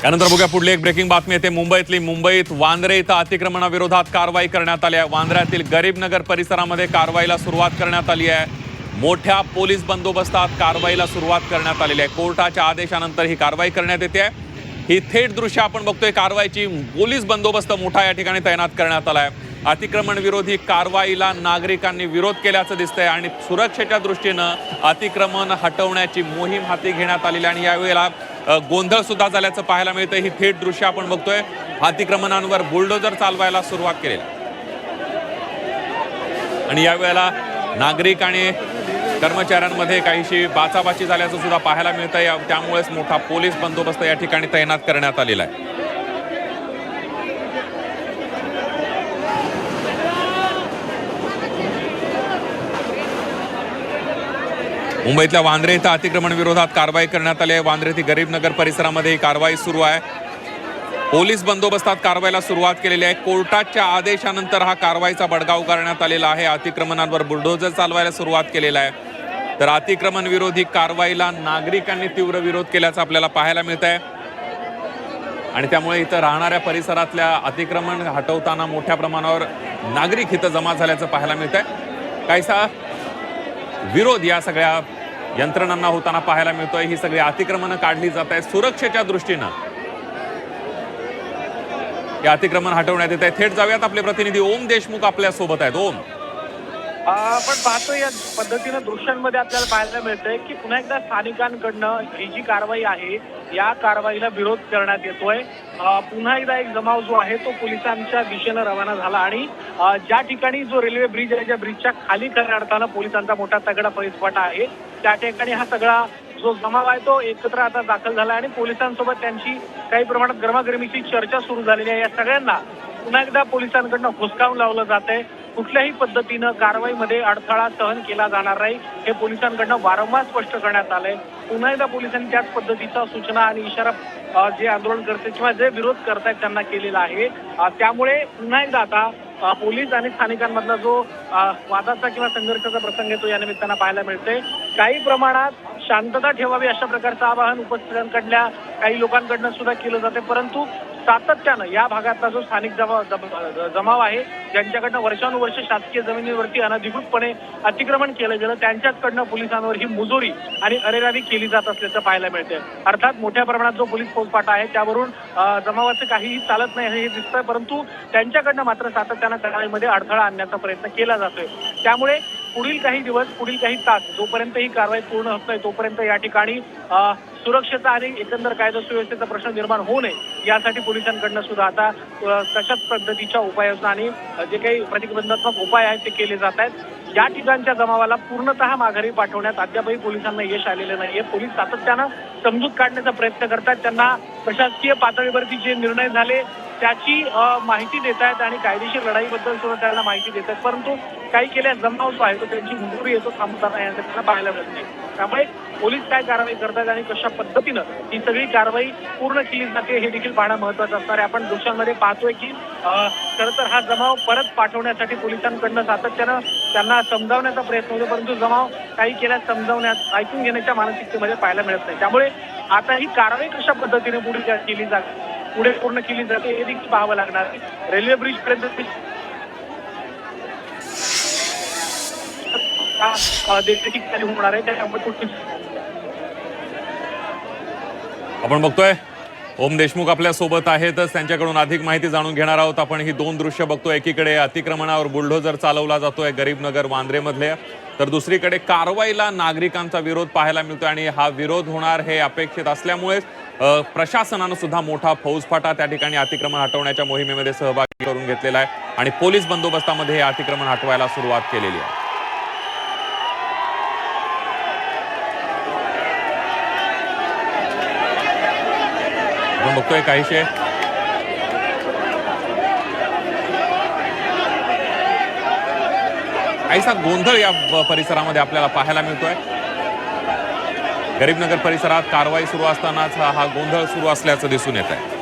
यानंतर बघूया पुढली एक ब्रेकिंग बातमी येते मुंबईत वांद्रे इथं अतिक्रमणाविरोधात कारवाई करण्यात आली आहे। वांद्र्यातील गरीबनगर परिसरामध्ये कारवाईला सुरुवात करण्यात आली आहे। मोठ्या पोलीस बंदोबस्तात कारवाईला सुरुवात करण्यात आलेली आहे। कोर्टाच्या आदेशानंतर ही कारवाई करण्यात येते आहे। ही थेट दृश्य आपण बघतोय कारवाईची। पोलीस बंदोबस्त मोठा या ठिकाणी तैनात करण्यात आला आहे। अतिक्रमण विरोधी कारवाईला नागरिकांनी विरोध केल्याचं दिसतंय आणि सुरक्षेच्या दृष्टीनं अतिक्रमण हटवण्याची मोहीम हाती घेण्यात आलेली आणि यावेळेला गोंधळ सुद्धा झाल्याचं पाहायला मिळतं। ही थेट दृश्य आपण बघतोय। अतिक्रमणांवर बुलडोजर चालवायला सुरुवात केली आणि यावेळेला नागरिक आणि कर्मचाऱ्यांमध्ये काहीशी बाचाबाची झाल्याचं सुद्धा पाहायला मिळतंय। त्यामुळेच मोठा पोलीस बंदोबस्त या ठिकाणी तैनात करण्यात आलेला आहे। मुंबईतल्या वांद्रे इथं अतिक्रमण विरोधात कारवाई करण्यात आली आहे। वांद्रे येथील गरीबनगर परिसरामध्ये ही कारवाई सुरू आहे। पोलीस बंदोबस्तात कारवाईला सुरुवात केलेली आहे। कोर्टाच्या आदेशानंतर हा कारवाईचा बडगा करण्यात आलेला आहे। अतिक्रमणांवर बुलडोजर चालवायला सुरुवात केलेला आहे। तर अतिक्रमण विरोधी कारवाईला नागरिकांनी तीव्र विरोध केल्याचं आपल्याला पाहायला मिळत आहे आणि त्यामुळे इथं राहणाऱ्या परिसरातल्या अतिक्रमण हटवताना मोठ्या प्रमाणावर नागरिक इथं जमा झाल्याचं पाहायला मिळत आहे। काहीसा विरोध या सगळ्या यंत्रणांना होताना पाहायला मिळतोय। ही सगळी अतिक्रमणं काढली जात आहेत सुरक्षेच्या दृष्टीनं। या अतिक्रमण हटवण्यात येत आहे। थेट जाऊयात, आपले प्रतिनिधी ओम देशमुख आपल्या सोबत आहेत। ओम, आपण पाहतो या पद्धतीनं दृश्यांमध्ये आपल्याला पाहायला मिळतंय की पुन्हा एकदा स्थानिकांकडनं ही जी कारवाई आहे या कारवाईला विरोध करण्यात येतोय। पुन्हा एकदा एक जमाव जो आहे तो पोलिसांच्या दिशेनं रवाना झाला आणि ज्या ठिकाणी जो रेल्वे ब्रिज आहे, ज्या ब्रिजच्या खाली खऱ्या अर्थानं पोलिसांचा मोठा तगडा फैसफाटा आहे, त्या ठिकाणी हा सगळा जो जमाव आहे तो एकत्र आता दाखल झाला आणि पोलिसांसोबत त्यांची काही प्रमाणात गरमागरमीची चर्चा सुरू झालेली आहे। या सगळ्यांना पुन्हा एकदा पोलिसांकडनं हुसकावून लावलं जात आहे। कुठल्याही पद्धतीनं कारवाईमध्ये अडथळा सहन केला जाणार नाही हे पोलिसांकडनं वारंवार स्पष्ट करण्यात आलंय। पुन्हा एकदा पोलिसांनी त्याच पद्धतीचा सूचना आणि इशारा जे आंदोलन करते किंवा जे विरोध करतायत त्यांना केलेला आहे। त्यामुळे पुन्हा एकदा आता पोलीस आणि स्थानिकांमधला जो वादाचा किंवा संघर्षाचा प्रसंग आहे तो या निमित्तानं पाहायला मिळतोय। काही प्रमाणात शांतता ठेवावी अशा प्रकारचं आवाहन उपस्थितांकडल्या काही लोकांकडनं सुद्धा केलं जाते, परंतु सातत्यानं या भागातला जो स्थानिक जमाव आहे, ज्यांच्याकडनं वर्षानुवर्ष शासकीय जमिनीवरती अनधिकृतपणे अतिक्रमण केलं गेलं, त्यांच्याचकडनं पोलिसांवर ही मुजोरी आणि अरेरावी केली जात असल्याचं पाहायला मिळते। अर्थात मोठ्या प्रमाणात जो पोलीस फौजफाटा आहे त्यावरून जमावाचं काहीही चालत नाही हे दिसतंय, परंतु त्यांच्याकडनं मात्र सातत्यानं कारवाईमध्ये अडथळा आणण्याचा प्रयत्न केला जातोय। त्यामुळे पुढील काही दिवस, पुढील काही तास जोपर्यंत ही कारवाई पूर्ण होत नाही तोपर्यंत या ठिकाणी सुरक्षेचा आणि एकंदर कायदा सुव्यवस्थेचा प्रश्न निर्माण होऊ नये यासाठी पोलिसांकडनं सुद्धा आता तशाच पद्धतीच्या उपाययोजना आणि जे काही प्रतिबंधात्मक उपाय आहेत ते केले जात आहेत। या ठिकाणच्या जमावाला पूर्णतः माघारी पाठवण्यात अद्यापही पोलिसांना यश आलेलं नाहीये। पोलीस सातत्यानं समजूत काढण्याचा प्रयत्न करतात, त्यांना प्रशासकीय पातळीवरती जे निर्णय झाले त्याची माहिती देत आहेत आणि कायदेशीर लढाईबद्दल सुद्धा त्यांना माहिती देत आहेत, परंतु काही केल्या जमाव जो आहे तो त्यांची मुजोरी येतो थांबताना यांचं त्यांना पाहायला मिळत नाही। त्यामुळे पोलीस काय कारवाई करतात आणि कशा पद्धतीनं ही सगळी कारवाई पूर्ण केली जाते हे देखील पाहणं महत्वाचं असणार आहे। आपण दृश्यांमध्ये पाहतोय की खरं तर हा जमाव परत पाठवण्यासाठी पोलिसांकडनं सातत्यानं त्यांना समजावण्याचा प्रयत्न होतो, परंतु जमाव काही केल्यास समजावण्यात ऐकून घेण्याच्या मानसिकतेमध्ये पाहायला मिळत नाही। त्यामुळे आता ही कारवाई कशा पद्धतीने पुढे पूर्ण केली जाते हे देखील पाहावं लागणार आहे। रेल्वे ब्रिज पर्यंत देखील होणार आहे, त्यामुळे आपण बघतोय ओम देशमुख आपल्या सोबत आहेतच, त्यांच्याकडून अधिक माहिती जाणून घेणार आहोत। आपण ही दोन दृश्य बघतोय, एकीकडे अतिक्रमणावर बुलडोजर चालवला जातोय गरीबनगर वांद्रे मधले, तर दुसरीकडे कारवाईला नागरिकांचा विरोध पाहायला मिळतोय आणि हा विरोध होणार हे अपेक्षित असल्यामुळे प्रशासनानं सुद्धा मोठा फौजफाटा त्या ठिकाणी अतिक्रमण हटवण्याच्या मोहिमेमध्ये सहभागी करून घेतलेला आहे आणि पोलीस बंदोबस्तामध्ये हे अतिक्रमण हटवायला सुरुवात केलेली आहे। आपण बघतोय काहीशे काहीसा गोंधळ या परिसरामध्ये आपल्याला पाहायला मिळतोय। गरीबनगर परिसरात कारवाई सुरू असतानाच हा गोंधळ सुरू असल्याचं दिसून येत आहे।